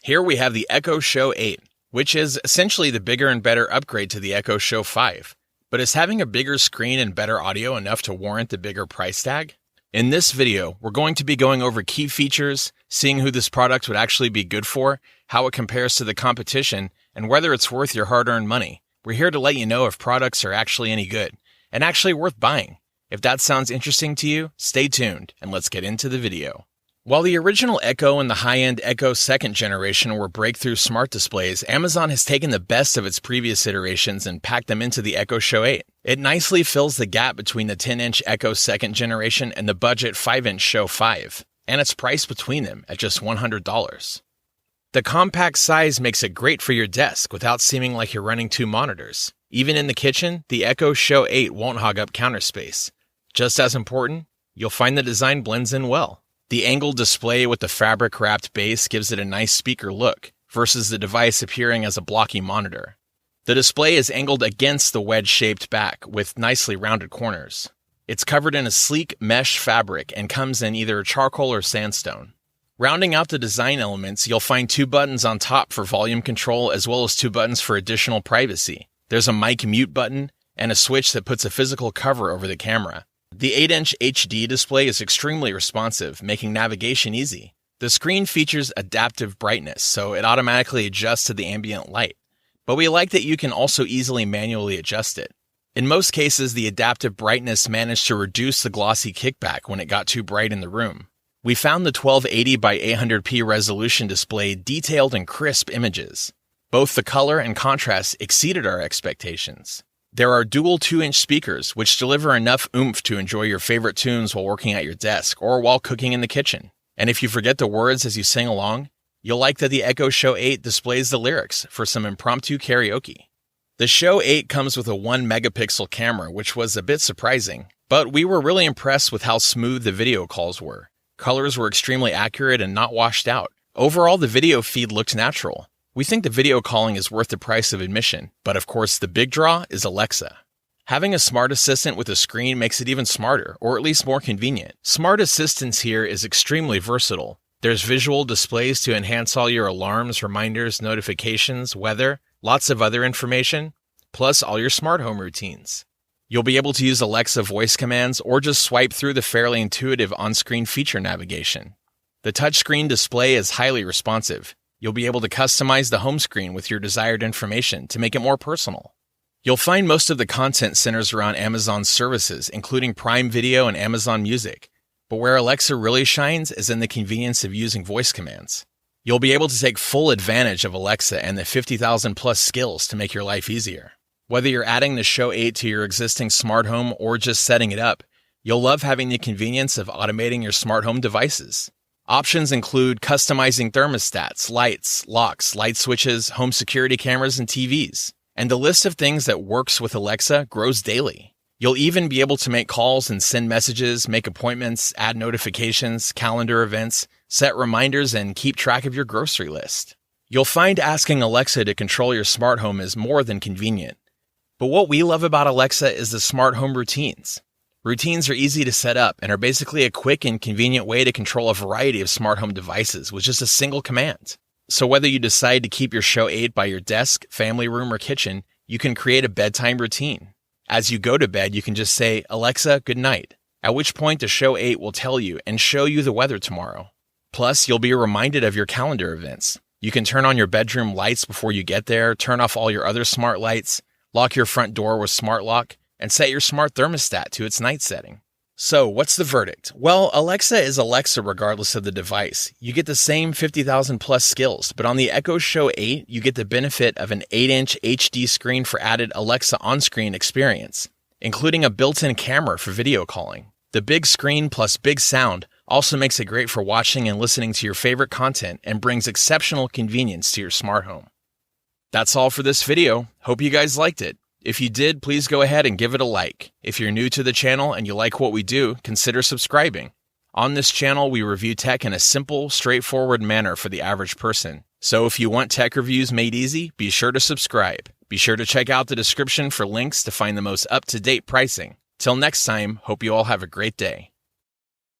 Here we have the Echo Show 8, which is essentially the bigger and better upgrade to the Echo Show 5. But is having a bigger screen and better audio enough to warrant the bigger price tag? In this video, we're going to be going over key features, seeing who this product would actually be good for, how it compares to the competition, and whether it's worth your hard-earned money. We're here to let you know if products are actually any good, and actually worth buying. If that sounds interesting to you, stay tuned, and let's get into the video. While the original Echo and the high-end Echo 2nd generation were breakthrough smart displays, Amazon has taken the best of its previous iterations and packed them into the Echo Show 8. It nicely fills the gap between the 10-inch Echo 2nd generation and the budget 5-inch Show 5, and it's priced between them at just $100. The compact size makes it great for your desk without seeming like you're running two monitors. Even in the kitchen, the Echo Show 8 won't hog up counter space. Just as important, you'll find the design blends in well. The angled display with the fabric-wrapped base gives it a nice speaker look, versus the device appearing as a blocky monitor. The display is angled against the wedge-shaped back with nicely rounded corners. It's covered in a sleek mesh fabric and comes in either charcoal or sandstone. Rounding out the design elements, you'll find two buttons on top for volume control as well as two buttons for additional privacy. There's a mic mute button and a switch that puts a physical cover over the camera. The 8-inch HD display is extremely responsive, making navigation easy. The screen features adaptive brightness, so it automatically adjusts to the ambient light. But we like that you can also easily manually adjust it. In most cases, the adaptive brightness managed to reduce the glossy kickback when it got too bright in the room. We found the 1280 by 800p resolution display detailed and crisp images. Both the color and contrast exceeded our expectations. There are dual 2-inch speakers, which deliver enough oomph to enjoy your favorite tunes while working at your desk or while cooking in the kitchen. And if you forget the words as you sing along, you'll like that the Echo Show 8 displays the lyrics for some impromptu karaoke. The Show 8 comes with a 1-megapixel camera, which was a bit surprising, but we were really impressed with how smooth the video calls were. Colors were extremely accurate and not washed out. Overall, the video feed looked natural. We think the video calling is worth the price of admission, but of course the big draw is Alexa. Having a smart assistant with a screen makes it even smarter, or at least more convenient. Smart Assistance here is extremely versatile. There's visual displays to enhance all your alarms, reminders, notifications, weather, lots of other information, plus all your smart home routines. You'll be able to use Alexa voice commands or just swipe through the fairly intuitive on-screen feature navigation. The touchscreen display is highly responsive. You'll be able to customize the home screen with your desired information to make it more personal. You'll find most of the content centers around Amazon's services, including Prime Video and Amazon Music. But where Alexa really shines is in the convenience of using voice commands. You'll be able to take full advantage of Alexa and the 50,000 plus skills to make your life easier. Whether you're adding the Show 8 to your existing smart home or just setting it up, you'll love having the convenience of automating your smart home devices. Options include customizing thermostats, lights, locks, light switches, home security cameras, and TVs. And the list of things that works with Alexa grows daily. You'll even be able to make calls and send messages, make appointments, add notifications, calendar events, set reminders, and keep track of your grocery list. You'll find asking Alexa to control your smart home is more than convenient. But what we love about Alexa is the smart home routines. Routines are easy to set up and are basically a quick and convenient way to control a variety of smart home devices with just a single command. So whether you decide to keep your Show 8 by your desk, family room, or kitchen, you can create a bedtime routine. As you go to bed, you can just say, "Alexa, good night," at which point the Show 8 will tell you and show you the weather tomorrow. Plus, you'll be reminded of your calendar events. You can turn on your bedroom lights before you get there, turn off all your other smart lights, lock your front door with smart lock, and set your smart thermostat to its night setting. So, what's the verdict? Well, Alexa is Alexa regardless of the device. You get the same 50,000 plus skills, but on the Echo Show 8, you get the benefit of an 8-inch HD screen for added Alexa on-screen experience, including a built-in camera for video calling. The big screen plus big sound also makes it great for watching and listening to your favorite content and brings exceptional convenience to your smart home. That's all for this video. Hope you guys liked it. If you did, please go ahead and give it a like. If you're new to the channel and you like what we do, consider subscribing. On this channel, we review tech in a simple, straightforward manner for the average person. So if you want tech reviews made easy, be sure to subscribe. Be sure to check out the description for links to find the most up-to-date pricing. Till next time, hope you all have a great day.